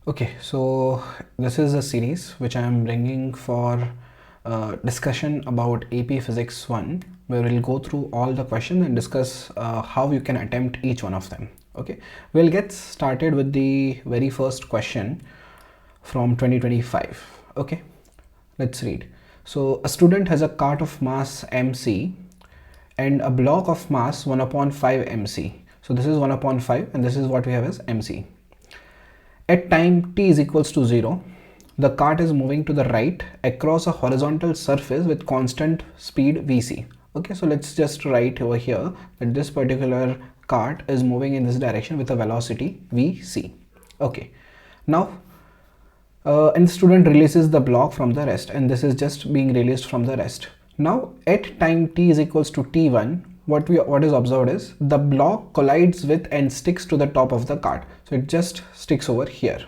Okay, so this is a series which I am bringing for discussion about AP Physics 1, where we'll go through all the questions and discuss how you can attempt each one of them. Okay, we'll get started with the very first question from 2025. Okay, let's read. So a student has a cart of mass mc and a block of mass 1 upon 5 mc. So this is 1 upon 5 and this is what we have as mc. At time t is equals to 0, the cart is moving to the right across a horizontal surface with constant speed vc. Okay, so let's just write over here that this particular cart is moving in this direction with a velocity vc. Okay, now and the student releases the block from the rest, and this is just being released from the rest. Now at time t is equals to t1, what is observed is the block collides with and sticks to the top of the cart. So it just sticks over here.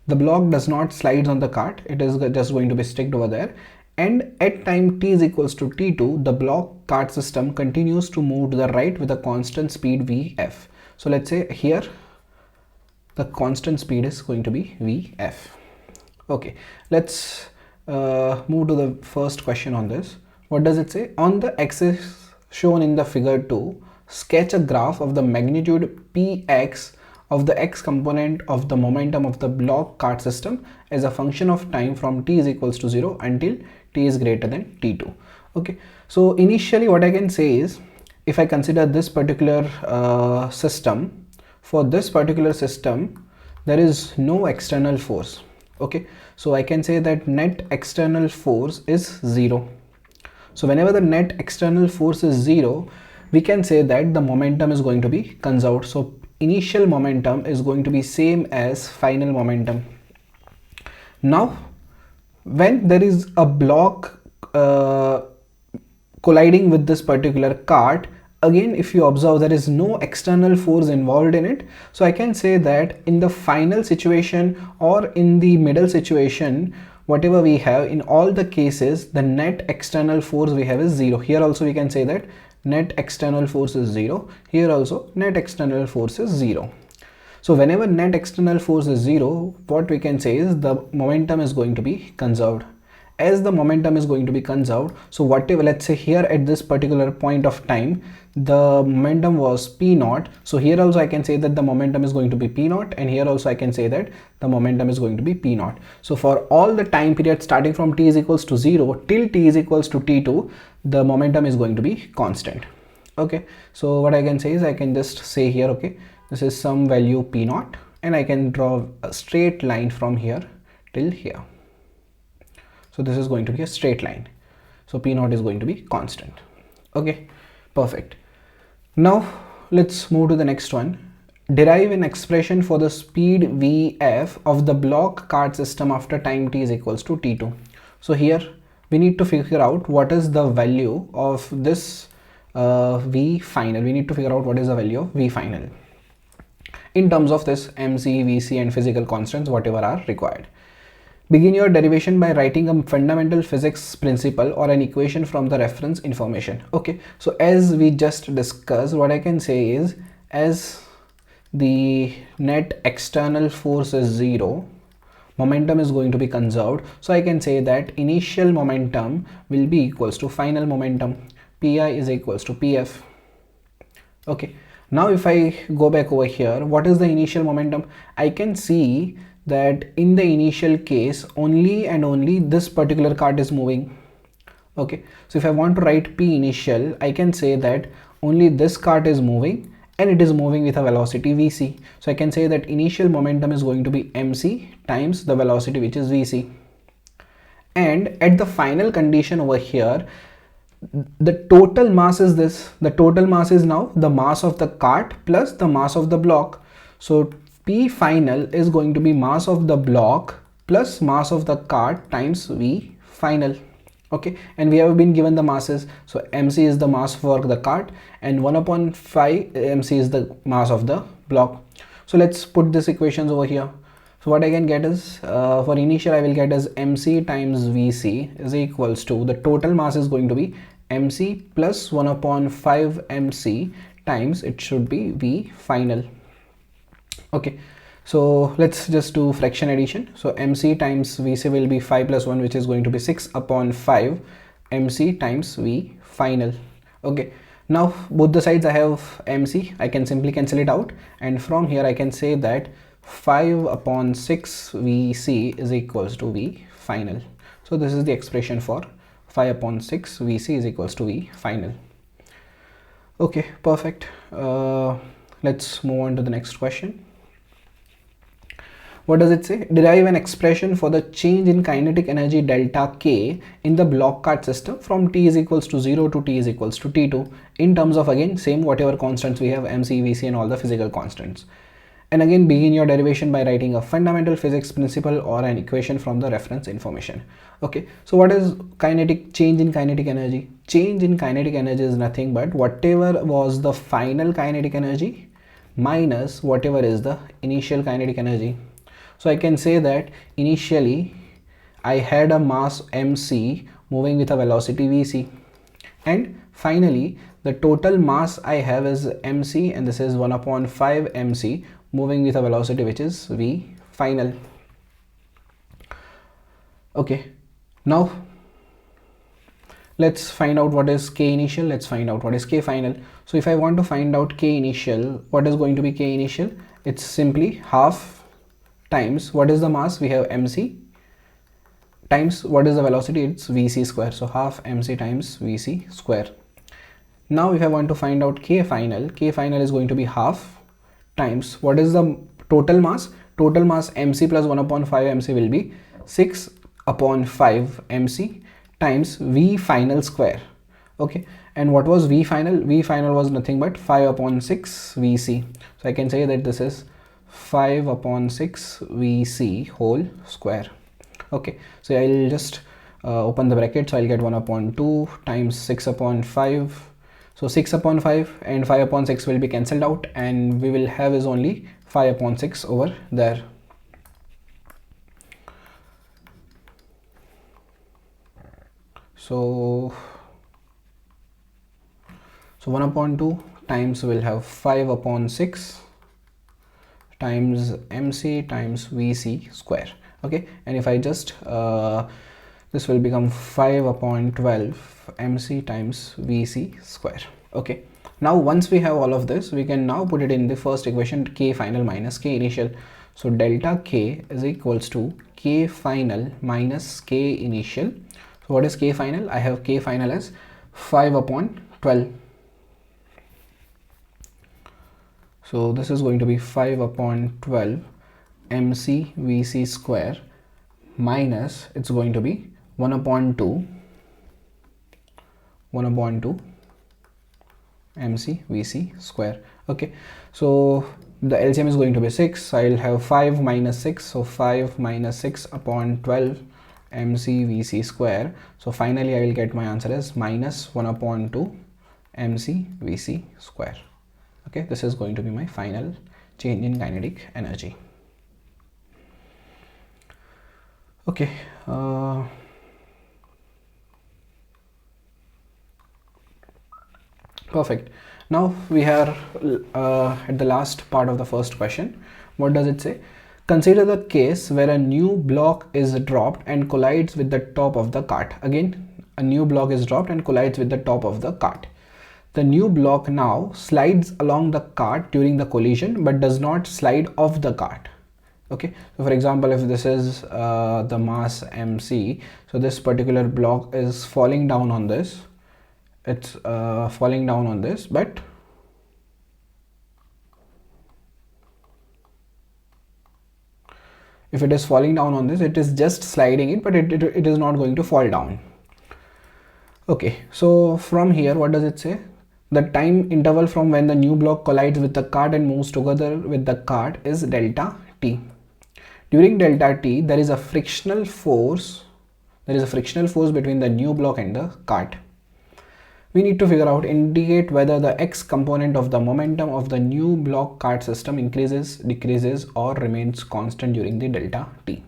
The block does not slide on the cart, it is just going to be sticked over there. And at time t is equals to t2, the block cart system continues to move to the right with a constant speed vf. So let's say here the constant speed is going to be vf. Okay, let's move to the first question on this. What does it say? On the axis shown in the figure 2, sketch a graph of the magnitude px of the x component of the momentum of the block cart system as a function of time from t is equals to 0 until t is greater than t2. Okay, so initially what I can say is, if I consider this particular system, for this particular system there is no external force. Okay, so I can say that net external force is 0. So whenever the net external force is 0, we can say that the momentum is going to be conserved. So initial momentum is going to be same as final momentum. Now when there is a block colliding with this particular cart, again if you observe there is no external force involved in it. So I can say that in the final situation or in the middle situation, whatever we have, in all the cases the net external force we have is 0. Here also we can say that net external force is 0. Here also net external force is 0. So whenever net external force is 0, what we can say is the momentum is going to be conserved. As the momentum is going to be conserved, so whatever, let's say here at this particular point of time the momentum was p naught, so here also I can say that the momentum is going to be p naught, and here also I can say that the momentum is going to be p naught. So for all the time period starting from t is equals to 0 till t is equals to t2, the momentum is going to be constant. Okay, so what I can say is I can just say here, okay, this is some value p naught, and I can draw a straight line from here till here. So this is going to be a straight line. So p naught is going to be constant. Okay, perfect. Now let's move to the next one. Derive an expression for the speed vf of the block cart system after time t is equals to t2. So here we need to figure out what is the value of this v final. We need to figure out what is the value of v final in terms of this mc, vc and physical constants whatever are required. Begin your derivation by writing a fundamental physics principle or an equation from the reference information. Okay, so as we just discussed, what I can say is, as the net external force is 0, momentum is going to be conserved. So I can say that initial momentum will be equals to final momentum. Pi is equals to Pf. Okay, now if I go back over here, what is the initial momentum? I can see that in the initial case only and only this particular cart is moving. Okay, so if I want to write p initial, I can say that only this cart is moving and it is moving with a velocity vc. So I can say that initial momentum is going to be mc times the velocity which is vc. And at the final condition over here, the total mass is this. The total mass is now the mass of the cart plus the mass of the block. So P final is going to be mass of the block plus mass of the cart times V final. Okay, and we have been given the masses. So mc is the mass for the cart and 1 upon 5 mc is the mass of the block. So let's put these equations over here. So what I can get is, for initial I will get as mc times vc is equals to, the total mass is going to be mc plus 1 upon 5 mc times, it should be v final. Okay, So let's just do fraction addition. So mc times vc will be 5 plus 1, which is going to be 6 upon 5 mc times v final. Okay, now both the sides I have mc, I can simply cancel it out, and from here I can say that 5 upon 6 vc is equals to v final. So this is the expression for 5 upon 6 vc is equals to v final. Okay, perfect. Let's move on to the next question. What does it say? Derive an expression for the change in kinetic energy delta K in the block cart system from T is equals to 0 to T is equals to T2 in terms of, again, same whatever constants we have, MC, VC and all the physical constants. And again, begin your derivation by writing a fundamental physics principle or an equation from the reference information. Okay, so what is change in kinetic energy? Change in kinetic energy is nothing but whatever was the final kinetic energy minus whatever is the initial kinetic energy. So I can say that initially I had a mass mc moving with a velocity vc, and finally the total mass I have is mc, and this is 1 upon 5 mc moving with a velocity which is v final. Okay, now let's find out what is k initial. Let's find out what is k final. So if I want to find out k initial, what is going to be k initial? It's simply half times what is the mass, we have mc, times what is the velocity, it's vc square. So half mc times vc square. Now if I want to find out k final is going to be half times what is the total mass. Total mass mc plus 1 upon 5 mc will be 6 upon 5 mc times v final square. Okay, and what was v final? V final was nothing but 5 upon 6 vc. So I can say that this is 5 upon 6 vc whole square. Okay, so I'll just open the bracket, so I'll get 1 upon 2 times 6 upon 5. So 6 upon 5 and 5 upon 6 will be cancelled out, and we will have is only 5 upon 6 over there. So 1 upon 2 times we'll have 5 upon 6 times mc times vc square. Okay, and if I just this will become 5 upon 12 mc times vc square. Okay, now once we have all of this, we can now put it in the first equation, k final minus k initial. So delta k is equals to k final minus k initial. So what is k final? I have k final as 5 upon 12. So this is going to be 5 upon 12 mc vc square minus, it's going to be 1 upon 2 mc vc square. Okay, so the LCM is going to be 6. I'll have 5 minus 6, so 5 minus 6 upon 12 mc vc square. So finally I will get my answer as minus 1 upon 2 mc vc square. Okay, this is going to be my final change in kinetic energy. Okay, perfect. Now we are at the last part of the first question. What does it say? Consider the case where a new block is dropped and collides with the top of the cart. Again, a new block is dropped and collides with the top of the cart. The new block now slides along the cart during the collision but does not slide off the cart. Okay, so for example, if this is the mass mc, so this particular block is falling down on this, it's falling down on this, but if it is falling down on this, it is just sliding it, but it is not going to fall down. Okay, so from here, what does it say? The time interval from when the new block collides with the cart and moves together with the cart is delta t. During delta t, there is a frictional force. There is a frictional force between the new block and the cart. We need to figure out, indicate whether the x component of the momentum of the new block cart system increases, decreases, or remains constant during the delta t.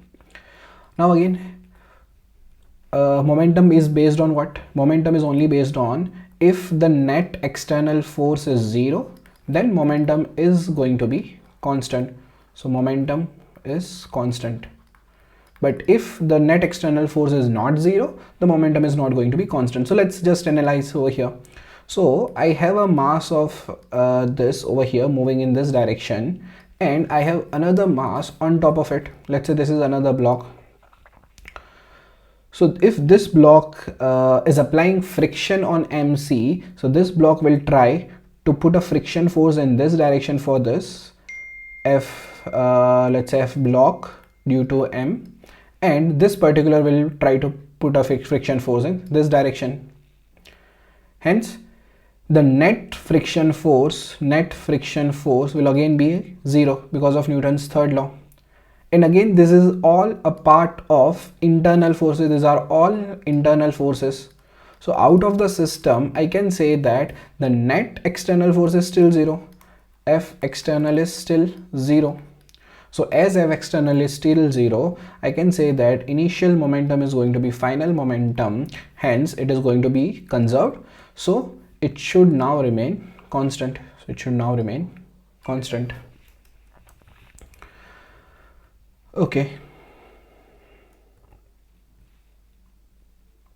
Now again, momentum is based on what? Momentum is only based on if the net external force is 0, then momentum is going to be constant. So momentum is constant. But if the net external force is not zero, the momentum is not going to be constant. So let's just analyze over here. So I have a mass of this over here moving in this direction, and I have another mass on top of it. Let's say this is another block. So if this block is applying friction on MC, so this block will try to put a friction force in this direction for this F, let's say F block due to M, and this particular will try to put a friction force in this direction. Hence, the net friction force will again be zero because of Newton's third law. And again, this is all a part of internal forces. These are all internal forces. So out of the system, I can say that the net external force is still zero. F external is still zero. So as F external is still zero, I can say that initial momentum is going to be final momentum. Hence, it is going to be conserved. So it should now remain constant. So it should now remain constant. Okay.